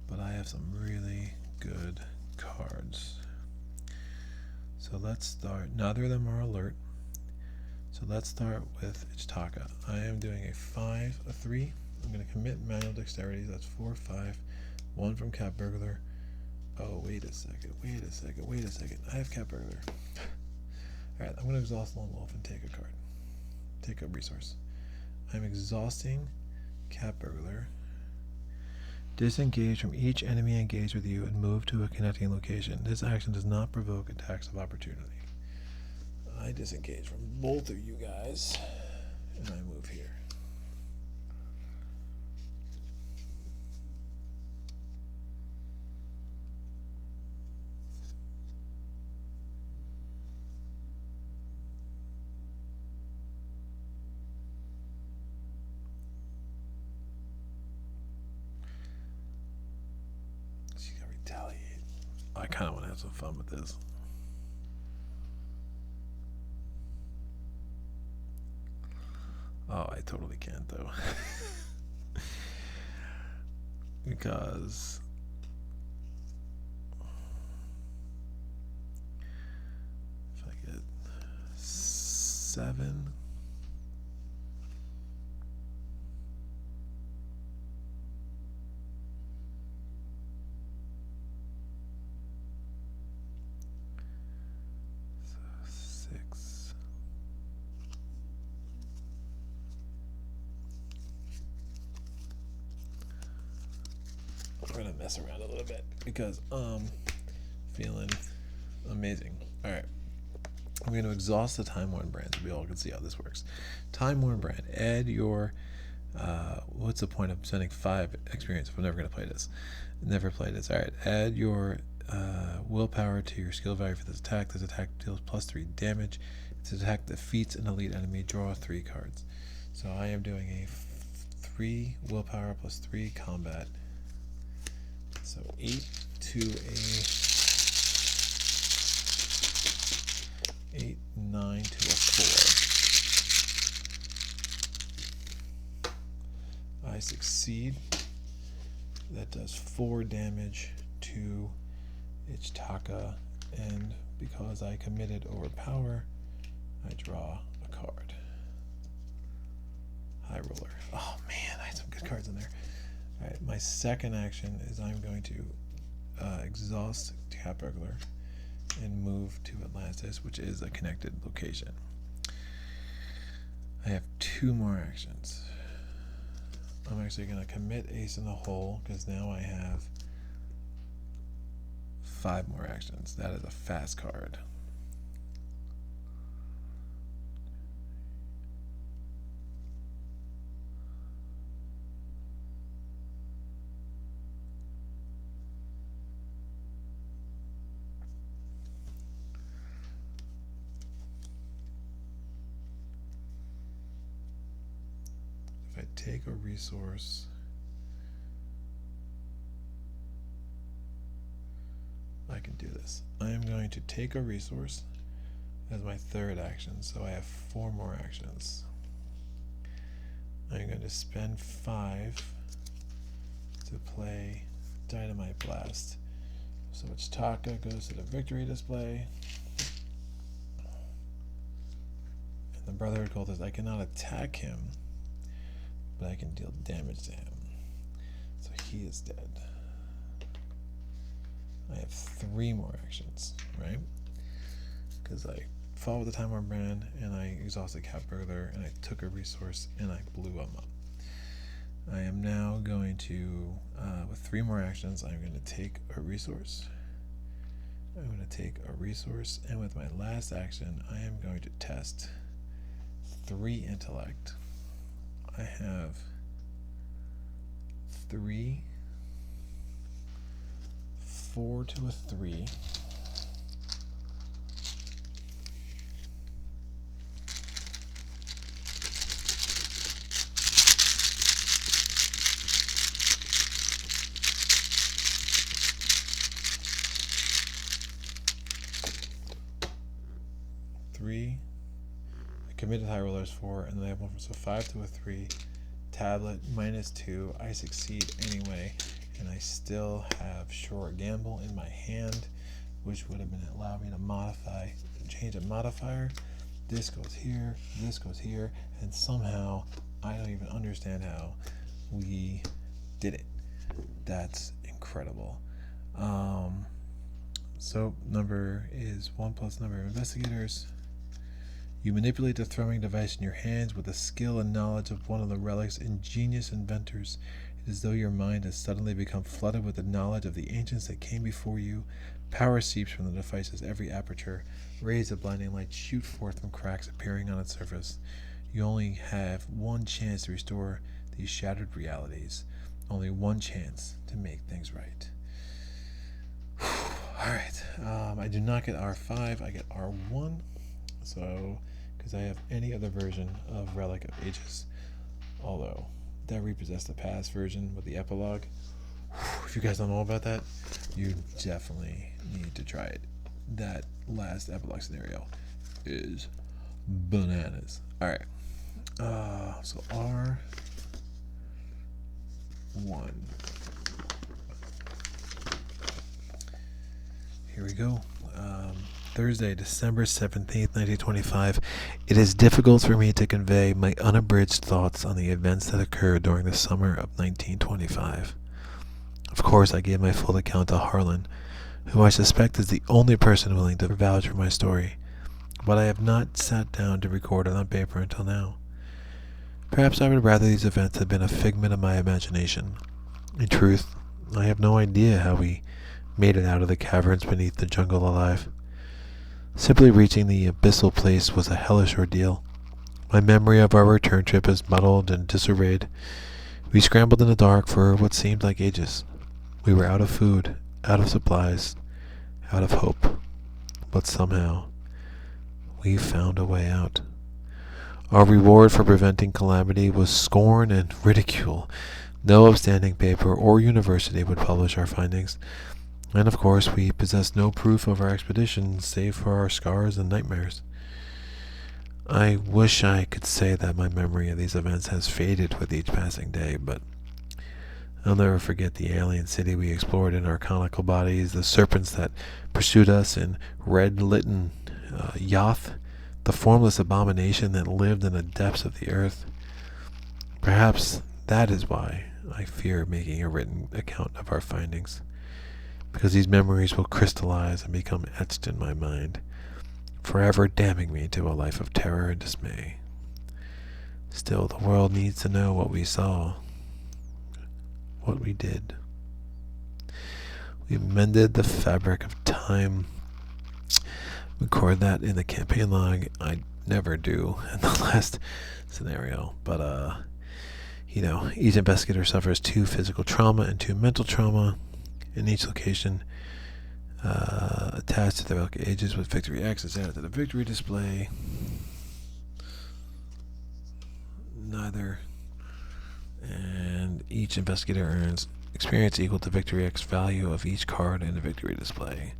But I have some really good cards. So let's start. Neither of them are alert. So let's start with Ichitaka. I am doing a 5, a 3. I'm going to commit manual dexterity. That's 4, 5. 1 from Cat Burglar. Oh, wait a second. I have Cat Burglar. Alright, I'm going to exhaust Lone Wolf and take a card. Take a resource. I'm exhausting Cat Burglar. Disengage from each enemy engaged with you and move to a connecting location. This action does not provoke attacks of opportunity. I disengage from both of you guys, and I move here. She's gonna retaliate. I kind of want to have some fun with this. Oh, I totally can't though. Because if I get 7, so 6. We're gonna mess around a little bit because feeling amazing. Alright. I'm going to exhaust the Time Worn brand so we all can see how this works. Time Worn brand. Add your what's the point of spending 5 experience if I'm never gonna play this? Never played this. Alright. Add your willpower to your skill value for this attack. This attack deals +3 damage. This attack defeats an elite enemy. Draw 3 cards. So I am doing a 3 willpower +3 combat. So 8 to a 8, 9 to a 4. I succeed. That does 4 damage to Ichitaka And because I committed overpower, I draw a card. High Roller. Oh man, I had some good cards in there. Alright, my second action is I'm going to exhaust Cat Burglar and move to Atlantis, which is a connected location. I have 2 more actions. I'm actually going to commit Ace in the Hole because now I have 5 more actions. That is a fast card. If I take a resource, I can do this. I am going to take a resource as my third action, so I have 4 more actions. I'm going to spend 5 to play Dynamite Blast. So Ichitaka goes to the victory display. And the Brotherhood Cultist, I cannot attack him, but I can deal damage to him. So he is dead. I have 3 more actions, right? Because I fought with the Time Warp Brand, and I exhausted Cat Burglar, and I took a resource, and I blew him up. I am now going to, with 3 more actions, I'm going to take a resource. I'm going to take a resource, and with my last action, I am going to test 3 intellect. I have 3, 4 to a 3. I committed High Rollers 4, and then I have 1 so 5 to a 3. Tablet -2. I succeed anyway, and I still have Short Gamble in my hand, which would have been allowed me to change a modifier. This goes here, and somehow I don't even understand how we did it. That's incredible. So number is 1 plus number of investigators. You manipulate the throwing device in your hands with the skill and knowledge of one of the relic's ingenious inventors. It is as though your mind has suddenly become flooded with the knowledge of the ancients that came before you. Power seeps from the device's every aperture. Rays of blinding light shoot forth from cracks appearing on its surface. You only have 1 chance to restore these shattered realities. Only 1 chance to make things right. Alright, I do not get R5, I get R1. So, because I have any other version of Relic of Ages, although that repossessed the past version with the epilogue. If you guys don't know about that, you definitely need to try it. That last epilogue scenario is bananas. Alright, so R1. Here we go. Thursday, December 17th, 1925. It is difficult for me to convey my unabridged thoughts on the events that occurred during the summer of 1925. Of course, I gave my full account to Harlan, who I suspect is the only person willing to vouch for my story, but I have not sat down to record it on paper until now. Perhaps I would rather these events had been a figment of my imagination. In truth, I have no idea how we made it out of the caverns beneath the jungle alive. Simply reaching the abyssal place was a hellish ordeal. My memory of our return trip is muddled and disarrayed. We scrambled in the dark for what seemed like ages. We were out of food, out of supplies, out of hope. But somehow, we found a way out. Our reward for preventing calamity was scorn and ridicule. No upstanding paper or university would publish our findings. And of course, we possessed no proof of our expedition save for our scars and nightmares. I wish I could say that my memory of these events has faded with each passing day, but I'll never forget the alien city we explored in our conical bodies, the serpents that pursued us in red-litten Yoth, the formless abomination that lived in the depths of the earth. Perhaps that is why I fear making a written account of our findings, because these memories will crystallize and become etched in my mind, forever damning me to a life of terror and dismay. Still, the world needs to know what we saw, what we did. We mended the fabric of time. Record that in the campaign log. I never do in the last scenario, but each investigator suffers 2 physical trauma and 2 mental trauma in each location. Attached to the Relic of Ages with Victory X is added to the victory display. Neither. And each investigator earns experience equal to Victory X value of each card in the victory display.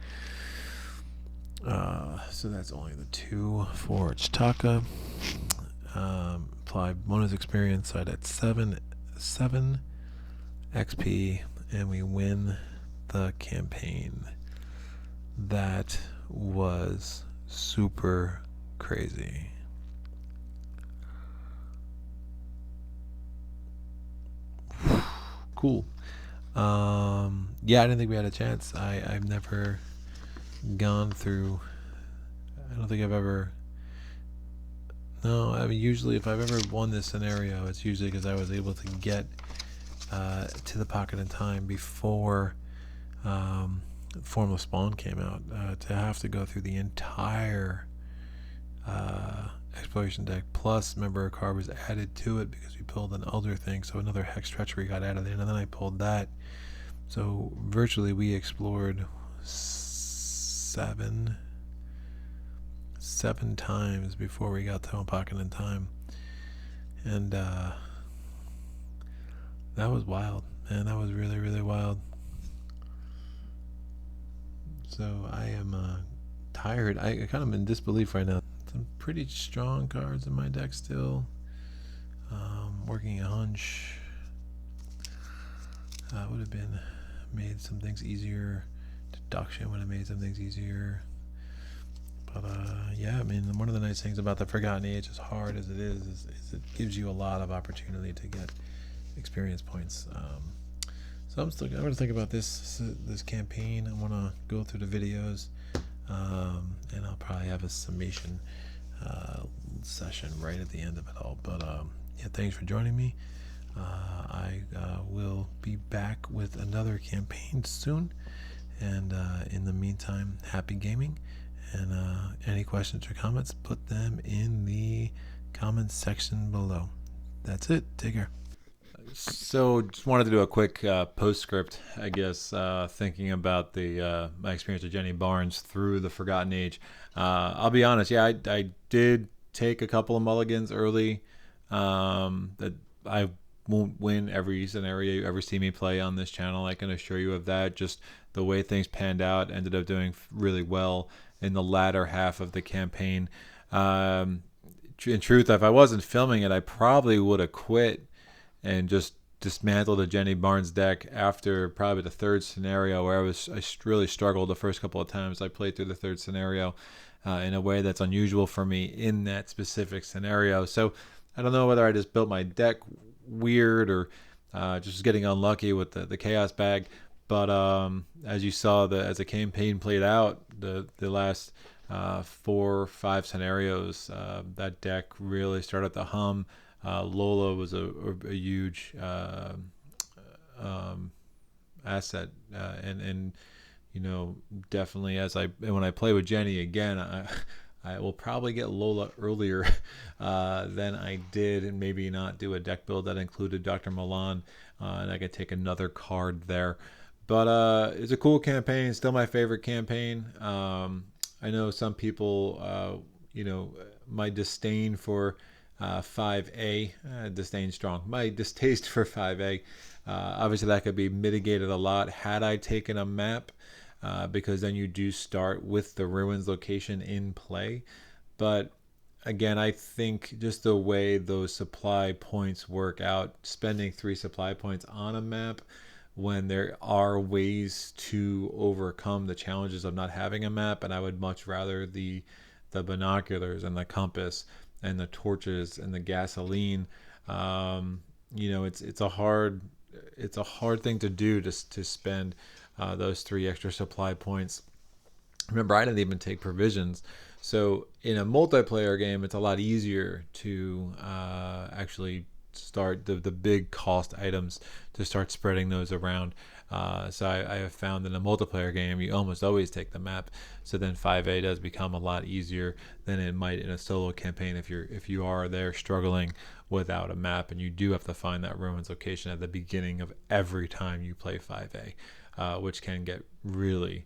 So that's only the 2 for Chitaka. Apply bonus experience side at 7 XP, and we win the campaign. That was super crazy. Cool. Yeah, I didn't think we had a chance. I've never gone through. I don't think I've ever. No, I mean, usually if I've ever won this scenario, it's usually because I was able to get to the pocket in time before Formless Spawn came out. To have to go through the entire exploration deck, plus remember a card was added to it because we pulled an Elder thing, so another Hex Treachery got added in, and then I pulled that. So virtually we explored seven times before we got to a pocket in time, and that was wild, man. That was really, really wild. So I am tired. I kind of in disbelief right now. Some pretty strong cards in my deck still. Working a hunch would have been made some things easier. Deduction would have made some things easier. But yeah, I mean, one of the nice things about the Forgotten Age, as hard as it is it gives you a lot of opportunity to get experience points. So I'm going to think about this campaign. I want to go through the videos, and I'll probably have a summation session right at the end of it all. But yeah, thanks for joining me. I will be back with another campaign soon, and in the meantime, happy gaming. And any questions or comments, put them in the comments section below. That's it. Take care. So just wanted to do a quick postscript, I guess, thinking about the my experience with Jenny Barnes through the Forgotten Age. I'll be honest, yeah, I did take a couple of mulligans early. That I won't win every scenario you ever see me play on this channel. I can assure you of that. Just the way things panned out, ended up doing really well in the latter half of the campaign. In truth, if I wasn't filming it, I probably would have quit and just dismantled the Jenny Barnes deck after probably the 3rd scenario, where I really struggled the first couple of times I played through the 3rd scenario in a way that's unusual for me in that specific scenario. So I don't know whether I just built my deck weird or just getting unlucky with the chaos bag. But as you saw, as the campaign played out, the last 4 or 5 scenarios, that deck really started to hum. Lola was a huge asset, and definitely when I play with Jenny again, I will probably get Lola earlier than I did, and maybe not do a deck build that included Dr. Milan, and I could take another card there. But it's a cool campaign, still my favorite campaign. I know some people, my disdain for 5A, disdain strong. My distaste for 5A, obviously that could be mitigated a lot had I taken a map, because then you do start with the ruins location in play. But again, I think just the way those supply points work out, spending 3 supply points on a map when there are ways to overcome the challenges of not having a map, and I would much rather the binoculars and the compass and the torches and the gasoline. It's a hard thing to do to spend those 3 extra supply points. Remember, I didn't even take provisions. So in a multiplayer game, it's a lot easier to actually start the big cost items to start spreading those around. So I have found in a multiplayer game, you almost always take the map. So then 5A does become a lot easier than it might in a solo campaign if you are there struggling without a map, and you do have to find that ruins location at the beginning of every time you play 5A, which can get really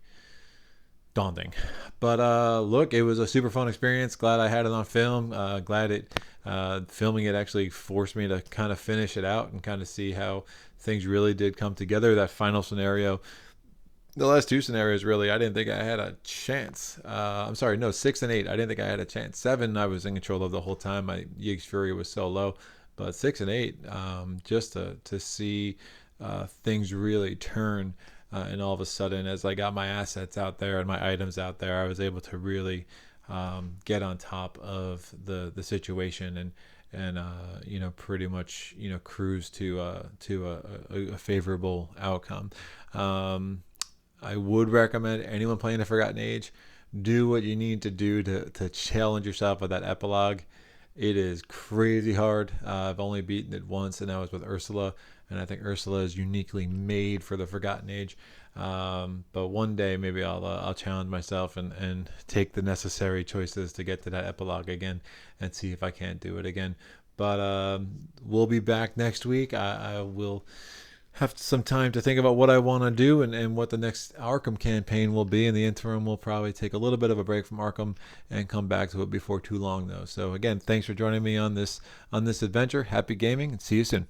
daunting. But look, it was a super fun experience. Glad I had it on film. Glad it filming it actually forced me to kind of finish it out and kind of see how things really did come together. That final scenario, the last 2 scenarios, really, I didn't think I had a chance. I'm sorry, no, 6 and 8, I didn't think I had a chance. 7, I was in control of the whole time. My Yig's Fury was so low, but 6 and 8, just to see things really turn. And all of a sudden, as I got my assets out there and my items out there, I was able to really get on top of the situation and pretty much cruise to a favorable outcome. I would recommend anyone playing the Forgotten Age, do what you need to do to challenge yourself with that epilogue. It is crazy hard. I've only beaten it once, and that was with Ursula. And I think Ursula is uniquely made for the Forgotten Age. But one day maybe I'll challenge myself and take the necessary choices to get to that epilogue again and see if I can't do it again. But we'll be back next week. I will have some time to think about what I want to do and what the next Arkham campaign will be. In the interim, we'll probably take a little bit of a break from Arkham and come back to it before too long, though. So again, thanks for joining me on this adventure. Happy gaming, and see you soon.